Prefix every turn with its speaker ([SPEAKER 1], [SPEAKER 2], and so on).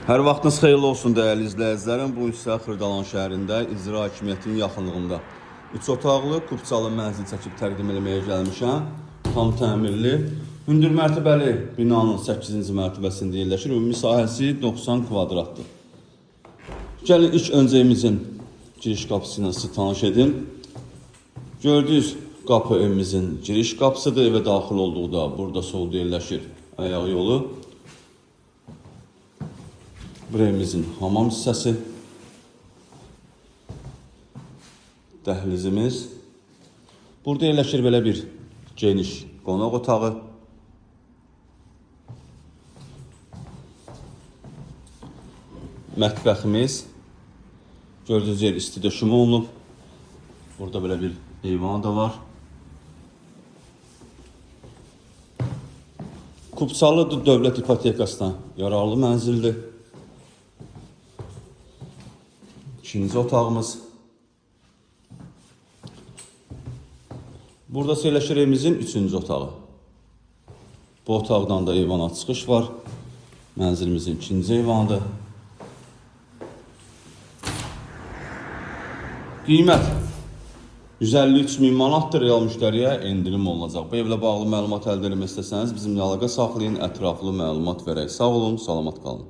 [SPEAKER 1] Hər vaxtınız xeyirli olsun dəyərli izləyicilərim. Bu isə Xırdalan şəhərində icra hakimiyyətinin yaxınlığında 3 otaqlı, kubçalı mənzil çəkib təqdim etməyə gəlmişəm. Tam təmirli, hündür mərtəbəli binanın 8-ci mərtəbəsində yerləşir. Ümumi sahəsi 90 kvadratdır. Gəlin ilk öncə evimizin giriş qapısı ilə sizi tanış edim. Gördüyünüz qapı evimizin giriş qapısıdır. Evə daxil olduqda burada solda yerləşir ayaq yolu. Bu evimizin hamam hissəsi, dəhlizimiz. Burada yerləşir belə bir geniş qonaq otağı. Mətbəximiz. Gördüyünüz yer isti döşümə olunub. Burada belə bir eyvan da var. Kubçalıdır, dövlət ipotekasına yararlı mənzildir. İkinci otağımız. Burada yerləşir evimizin 3-cü otağı. Bu otaqdan da eyvana çıxış var. Mənzilimizin 2-ci eyvanıdır. Qiymət 153.000 manatdır, real müştəriyə endirim olunacaq. Bu evlə bağlı məlumat əldə etmək istəsəniz bizimlə əlaqə saxlayın, ətraflı məlumat verək. Sağ olun, salamat qalın.